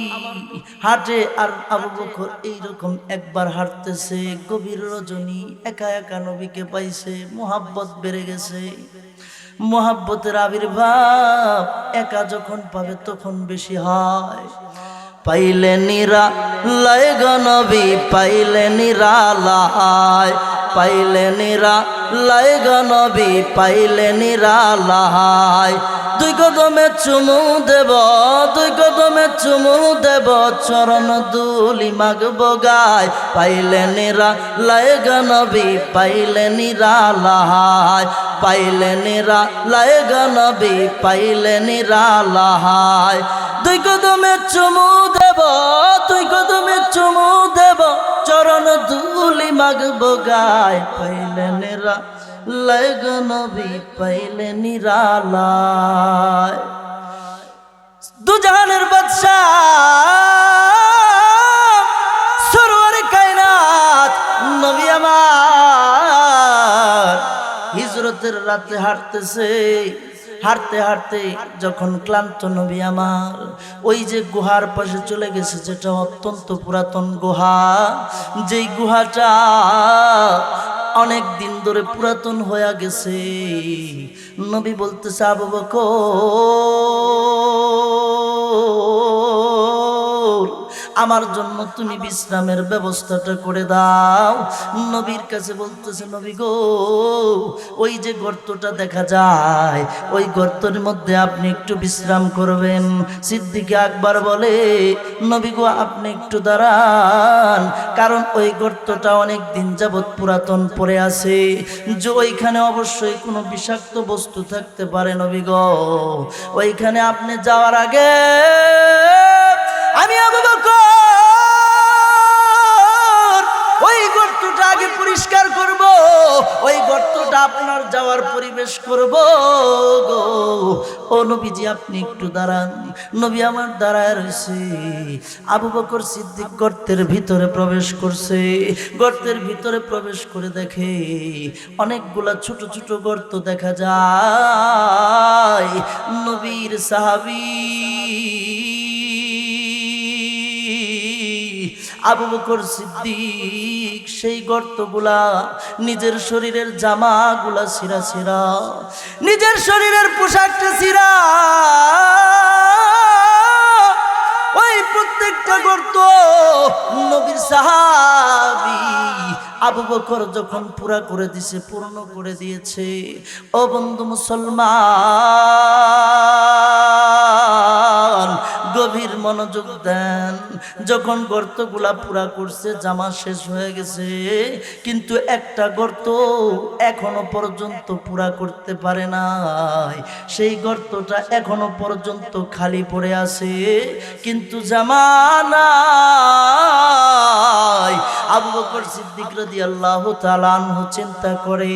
হাঁটে, আর আবু বকর এইরকম একবার হাঁটতেছে। গভীর রজনী, একা একা নবীকে পাইছে, মোহাব্বত বেড়ে গেছে। মোহাব্বতের আবির্ভাব একা যখন পাবে তখন বেশি হয়। পাইলে নিরা লয় গো নবী, পাইলে নিরালায়, পাইলে নিরা লয় গো নবী, পাইলে নিরালায়। দুই কদমে চুমু দেব, দুই কদমে চুমু দেব, চরণ দুলি মাগব গায়। পাইলে নিরা লয় গো নবী, পাইলে নিরালায়, পাইলে নিরা লয় গো নবী, পাইলে নিরালায়। দুই কদমে চুমু দেব, দুই কদমে চুমু দেব, চরণ ধুলি মাগব গায়। পাইলে নিরা লয় গো নবী, পাইলে নিরালায়। দুজাহানের বাদশা সরওয়ারে কায়নাত নবী আমার হিজরতের রাতে হাঁটতেছে। হাঁটতে হাঁটতে যখন ক্লান্ত নবী আমার ওই যে গুহার পাশে চলে গেছে, যেটা অত্যন্ত পুরাতন গুহা, যেই গুহাটা অনেক দিন ধরে পুরাতন হয়ে গেছে। নবী বলতেছে আবু বকর, আমার জন্য তুমি বিশ্রামের ব্যবস্থাটা করে দাও। নবীর কাছে বলতেছে, নবী গো ওই যে গর্তটা দেখা যায়, ওই গর্তের মধ্যে আপনি একটু বিশ্রাম করবেন। সিদ্দিক আকবর বলে, নবী গো আপনি একটু দাঁড়ান, কারণ ওই গর্তটা অনেক দিন যাবৎ পুরাতন পড়ে আছে, যে ওইখানে অবশ্যই কোনো বিষাক্ত বস্তু থাকতে পারে। নবী গো ওইখানে আপনি যাওয়ার আগে আমি আবু বকর ওই গর্তটা আগে পরিষ্কার করব, ওই গর্তটা আপনার যাওয়ার পরিবেশ করব গো। ও নবীজি আপনি একটু দাঁড়ান। নবী আমার দাঁড়ায় রয়েছে। আবু বকর সিদ্দিক গর্তের ভিতরে প্রবেশ করছে। গর্তের ভিতরে প্রবেশ করে দেখে অনেকগুলা ছোট ছোট গর্ত দেখা যায়। নবীর সাহাবী আবু বকর সিদ্দিক সেই গর্তগুলা নিজের শরীরের জামাগুলা ছিঁড়া ছিঁড়া, নিজের শরীরের পোশাকটা ছিঁড়া, ওই প্রত্যেকটা গর্ত নবীর সাহাবী আবু বকর যখন পুরা করে দিয়েছে, পূর্ণ করে দিয়েছে। ও বন্ধু মুসলমান, গভীর মনোযোগ দেন। যখন গর্তগুলা পুরা করছে, জামা শেষ হয়ে গেছে, কিন্তু একটা গর্ত এখনো পর্যন্ত পুরা করতে পারে নাই। সেই গর্তটা এখনো পর্যন্ত খালি পড়ে আছে, কিন্তু জামা নাই। আবু বকর সিদ্দিক রাদিয়াল্লাহু তাআলা আনহু চিন্তা করে,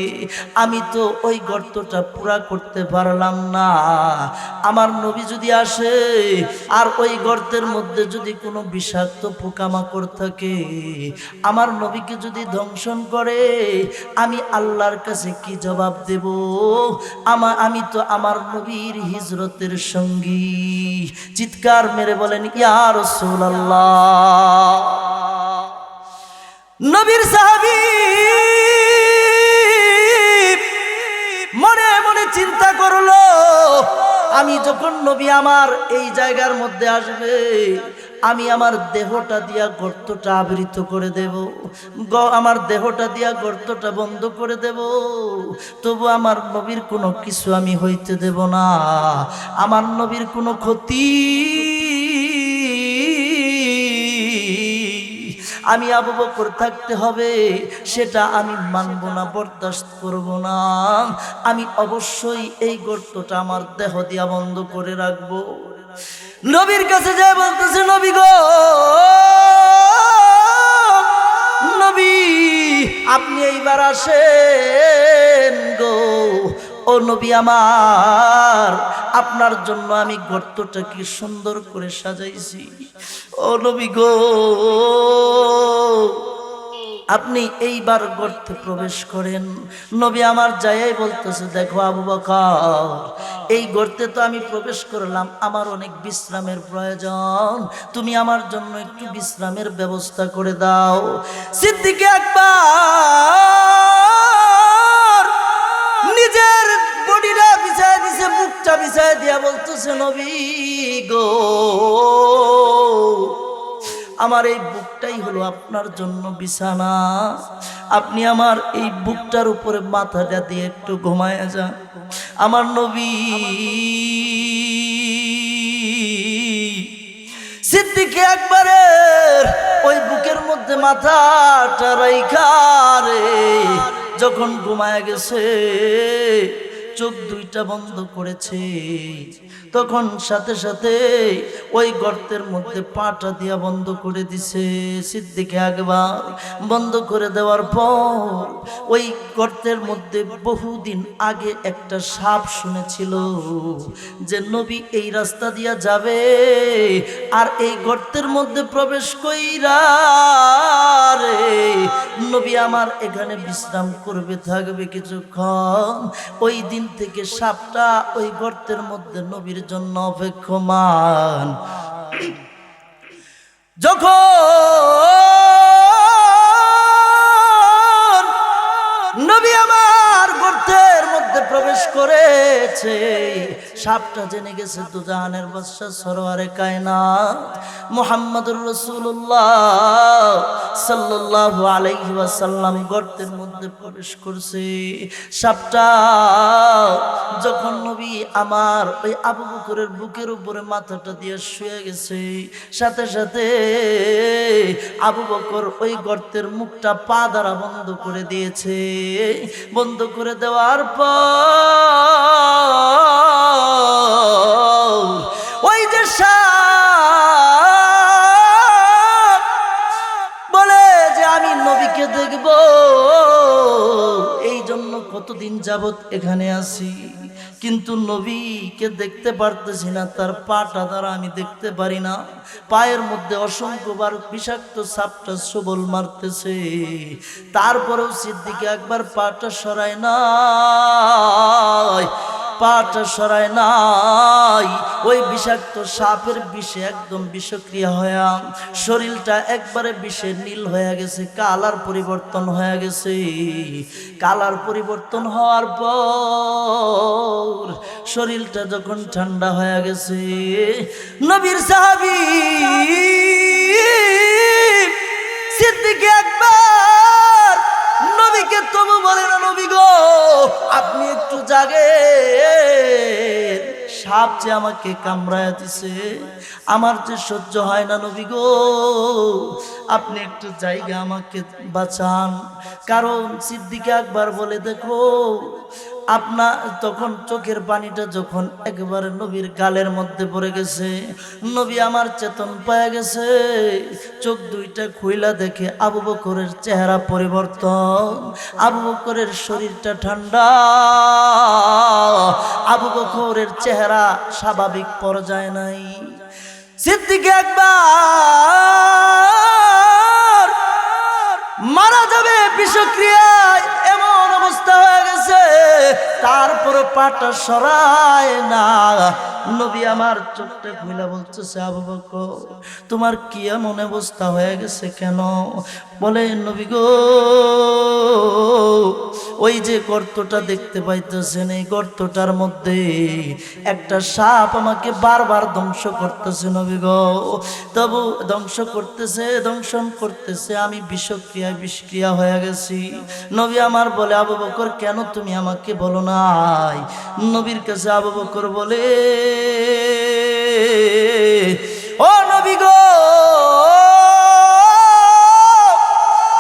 আমি তো ওই গর্তটা পুরা করতে পারলাম না। আমার নবী যদি আসে আর ওই গর্তের মধ্যে যদি কোনো বিষাক্ত পোকামাকড় থাকে, আমার নবীকে যদি ধ্বংসন করে, আমি আল্লাহর কাছে কি জবাব দেব? আমি তো আমার নবীর হিজরতের সঙ্গী। চিৎকার মেরে বলেন ইয়া রাসূলুল্লাহ। নবীর সাহাবী মনে মনে চিন্তা করলো, আমি যখন নবী আমার এই জায়গার মধ্যে আসবে, আমি আমার দেহটা দিয়া গর্তটা আবৃত করে দেব, আমার দেহটা দিয়া গর্তটা বন্ধ করে দেব, তবু আমার নবীর কোনো কিছু আমি হইতে দেব না। আমার নবীর কোনো ক্ষতি আমি আবু বকর থাকতে হবে, সেটা আমি মানব না, বরদাস্ত করব না। আমি অবশ্যই এই গর্তটা আমার দেহ দিয়া বন্ধ করে রাখবো। নবীর কাছে যায় বলতেছে, নবী গো, নবী আপনি এইবার আসেন গো। ও নবী আমার, আপনার জন্য আমি গর্তটা কি সুন্দর করে সাজাইছি। ও নবী গো, আপনি এইবার গর্তে প্রবেশ করেন। নবী আমার যাই বলতেছে, দেখো আবু বকর, এই গর্তে তো আমি প্রবেশ করলাম, আমার অনেক বিশ্রামের প্রয়োজন, তুমি আমার জন্য একটু বিশ্রামের ব্যবস্থা করে দাও। সিদ্দিক আকবার নিজের বডিটা বিছায় দিছে, বুকটা বিছায় দিয়া বলতেছে, নবী গো, আমার এই বুকটাই হলো আপনার জন্য বিছানা, আপনি আমার এই বুকটার উপরে মাথাটা দিয়ে একটু ঘুমায় যান। আমার নবী সিদ্দিক আকবরের ওই বুকের মধ্যে মাথাটা রাইখা রে যখন ঘুমায় গেছে, চোখ দুইটা বন্ধ করেছে, তখন সাথে সাথে ওই গর্তের মধ্যে পাটা দিয়া বন্ধ করে দিছে। সিদ্দিক আকবর বন্ধ করে দেওয়ার পর ওই গর্তের মধ্যে বহুদিন আগে একটা সাপ শুনেছিল যে নবী এই রাস্তা দিয়া যাবে, আর এই গর্তের মধ্যে প্রবেশ কইরা রে নবী আমার এখানে বিশ্রাম করবে, থাকবে কিছুক্ষণ। ওই দিন থেকে সাপটা ওই গর্তের মধ্যে নবীর জন্য অপেক্ষমান। যখন নবী আমার গর্তের মধ্যে প্রবেশ করেছে, সাপটা জেনে গেছে দুজাহানের বাদশা সরওয়ারে কায়নাত মুহাম্মদুর রাসূলুল্লাহ সাল্লাল্লাহু আলাইহি ওয়াসাল্লাম গর্তের মধ্যে প্রবেশ করছে। সাপটা যখন নবী আমার ওই আবু বকরের বুকের উপরে মাথাটা দিয়ে শুয়ে গেছে, সাথে সাথে আবু বকর ওই গর্তের মুখটা পা দ্বারা বন্ধ করে দিয়েছে। বন্ধ করে দেওয়ার পর ওই যে সাপ বলে যে আমি নবীকে দেখব, এই জন্য কতদিন যাবত এখানে আছি, কিন্তু নবীকে দেখতে পারতেছি না, তার পাটা দ্বারা আমি দেখতে পারি না। পায়ের মধ্যে অসংখ্যবার বিষাক্ত সাপটা সবল মারতেছে, তারপরেও সিদ্দিক একবার পাটা সরায় নাই, পাটা সরায় নাই। ওই বিষাক্ত সাপের বিষে একদম বিষক্রিয়া হয়ে শরীরটা একবারে বিষে নীল হয়ে গেছে, কালার পরিবর্তন হয়ে গেছে। কালার পরিবর্তন হওয়ার পর শরীরটা যখন ঠান্ডা হয়ে গেছে, নবীর সাহাবী সিদ্দিক একবার নবীকে তবু বলে না, নবী গো আপনি একটু জাগেন, সাপ যে আমাকে কামড়ায় দিছে আমার যে সহ্য হয় না, নবী গো আপনি একটু জায়গা আমাকে বাঁচান। কারণ সিদ্দিক একবার বলে দেখো আপনার তখন চোখের পানিটা যখন একবারে নবীর গালের মধ্যে পড়ে গেছে, নবী আমার চেতন পায় গেছে, চোখ দুইটা খুইলা দেখে আবু বকরের চেহারা পরিবর্তন, আবু বকরের শরীরটা ঠান্ডা, আবু বকরের চেহারা স্বাভাবিক পর্যায়ে নাই। সিদ্দিক একবার মারা যাবে বিষক্রিয়ায় এমন অবস্থা হয়ে গেছে, তারপরে পাটা সরায় না। নবী আমার চোখটা খুলে বলতেছে, আবু বকর তোমার কি এমন অবস্থা হয়ে গেছে কেন? বলে নবী গো ওই যে গর্তটা দেখতে পাইতেছেন, এই গর্তটার মধ্যে একটা সাপ আমাকে বারবার ধ্বংস করতেছে নবী গো, তবু ধ্বংস করতেছে, দংশন করতেছে, আমি বিষক্রিয়া হয়ে গেছি। নবী আমার বলে, আবু বকর কেন তুমি আমাকে বলো নাই? নবীর কাছে আবু বকর বলে, ও নবী গো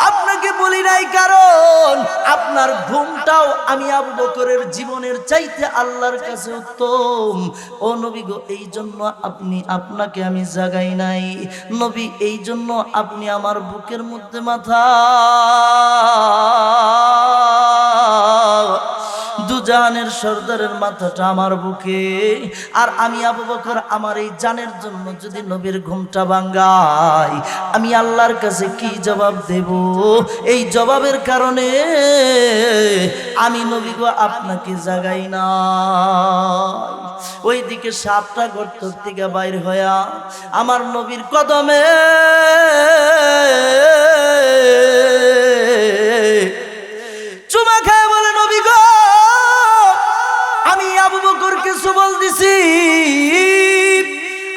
আপনাকে বলি নাই, কারণ আপনার ঘুমটাও আমি আবু বকরের জীবনের চাইতে আল্লাহর কাছে উত্তম। ও নবী গো এই জন্য আপনাকে আমি জাগাই নাই। নবী এই জন্য আপনি আমার বুকের মধ্যে মাথা, দুজানের সর্দারের মাথাটা আমার বুকে, আর আমি আবু বকর আমার এই জানের জন্য যদি নবীর ঘুমটা ভাঙ্গাই, আমি আল্লাহর কাছে কি জবাব দেব? এই জবাবের কারণে আমি নবী গো আপনাকে জাগাই না। ওইদিকে সাপটা গর্ত থেকে বাইর হইয়া আমার নবীর কদমে চুমা খায় বলে, নবী গো আমি আবু বকরকে সবল দিছি,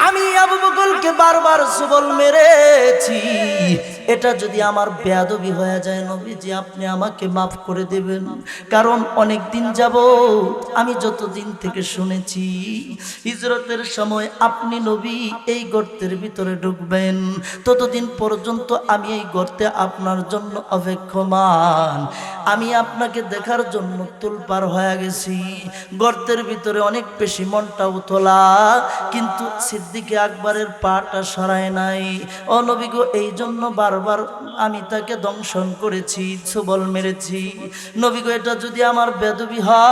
আমি আবু বকরকে বারবার সবল মেরেছি, এটা যদি আমার বেয়াদবি হয়ে যায় নবীজি আপনি আমাকে মাফ করে দেবেন। কারণ অনেক দিন যাবত আমি যতদিন থেকে শুনেছি হিজরতের সময় আপনি নবী এই গর্তের ভিতরে ঢুকবেন, ততদিন পর্যন্ত আমি এই গর্তে আপনার জন্য অপেক্ষমান, আমি আপনাকে দেখার জন্য তুলপার হয়ে গেছি। গর্তের ভিতরে অনেক বেশি মনটা উতলা, কিন্তু সিদ্দিকে আকবরের পাটা সরায় নাই। ও নবী গো এই জন্য বারবার আমি তাকে দংশন করেছি, সবল মেরেছি। নবী গো এটা যদি আমার বেদবি হয়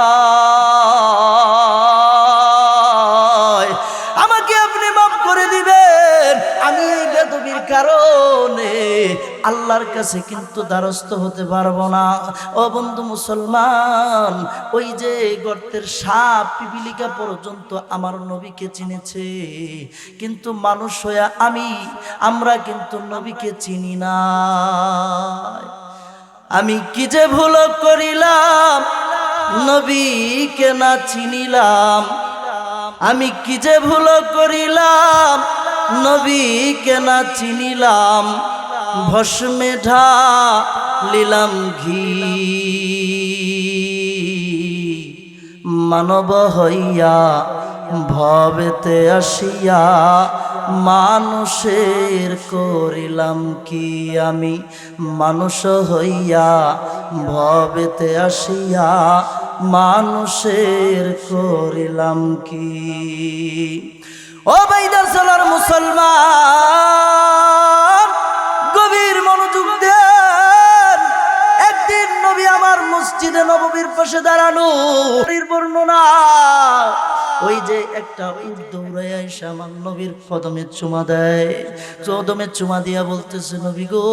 আমাকে আপনি মাফ করে দিবেন। আমি এই বেদবির কারণে আল্লাহর কাছে কিন্তু দ্বারস্থ হতে পারবো না। ও বন্ধু মুসলমান, ওই যে গর্তের সাপ পিপিলিকা পর্যন্ত আমার নবীকে চিনেছে, কিন্তু মানুষ হইয়া আমরা কিন্তু নবীকে চিনি না। আমি কি যে ভুল করিলাম নবীকে না চিনিলাম, আমি কি যে ভুল করিলাম নবীকে না চিনিলাম, ভস্মে ঢালিলাম ঘি মানব হইয়া ভবেতে আসিয়া মানুষের করিলাম কি, আমি মানুষ হইয়া ভবেতে আসিয়া মানুষের করিলাম কি। ও বাইদার সালার মুসলমান গভীর মনোযোগ দেন। একদিন নবী আমার মসজিদে নববীর পাশে দাঁড়ানো। বর্ণনা, ওই যে একটা উট দৌড়ায় এসে আমার নবীর কদমে চুমা দেয়, কদমে চুমা দিয়া বলতেছে, নবী গো,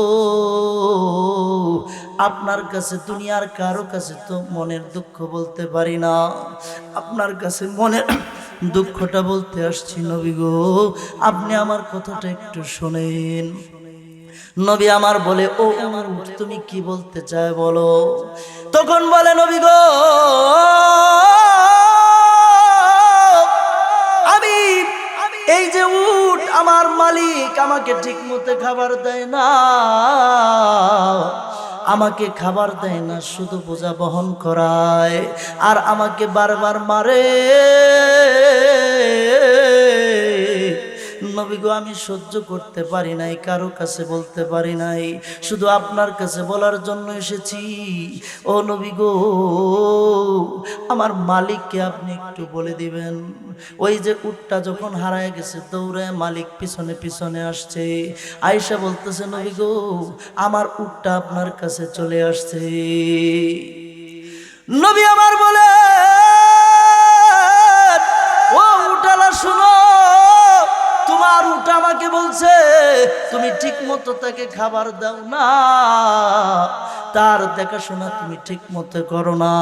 আপনার কাছে দুনিয়ার কারো কাছে তো মনের দুঃখ বলতে পারি না, আপনার কাছে মনের দুঃখটা বলতে আসছি নবী গো, আপনি আমার কথাটা একটু শোনেন। নবী আমার বলে, ও উট, তুমি কি বলতে চায় বলো। তখন বলে, নবী গো, আমি এই যে উট, আমার মালিক আমাকে ঠিক মতো খাবার দেয় না, আমাকে খাবার দেয় না, শুধু বোঝা বহন করায় আর আমাকে বারবার মারে। নবী গো, আমি সহ্য করতে পারি নাই, কারো কাছে বলতে পারি নাই, শুধু আপনার কাছে বলার জন্য এসেছি। ও নবী গো, আমার মালিককে আপনি একটু বলে দিবেন। ওই যে উটটা যখন হারায় গেছে, দৌড়ায় মালিক পিছনে পিছনে আসছে, আয়েশা বলতেছে, নবী গো, আমার উটটা আপনার কাছে চলে আসছে। নবী আমার বলে, ও উটালা শুনো, তোমার উট আমাকে বলছে তুমি ঠিক মতো তাকে খাবার দাও না, তার দেখাশোনা তুমি ঠিক মতো করো না।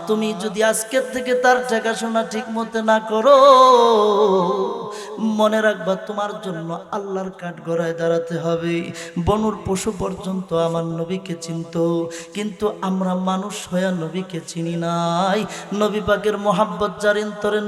তুমি যদি আজকের থেকে তার দেখাশোনা ঠিক মতো না করো, মনে রাখবা তোমার জন্য আল্লাহর কাঠগড়ায় দাঁড়াতে হবে। বনুর পশু পর্যন্ত আমার নবীকে চিনত, কিন্তু আমরা মানুষ হয়ে নবীকে চিনি নাই। নবী পাকের মোহাব্বত যার অন্তরে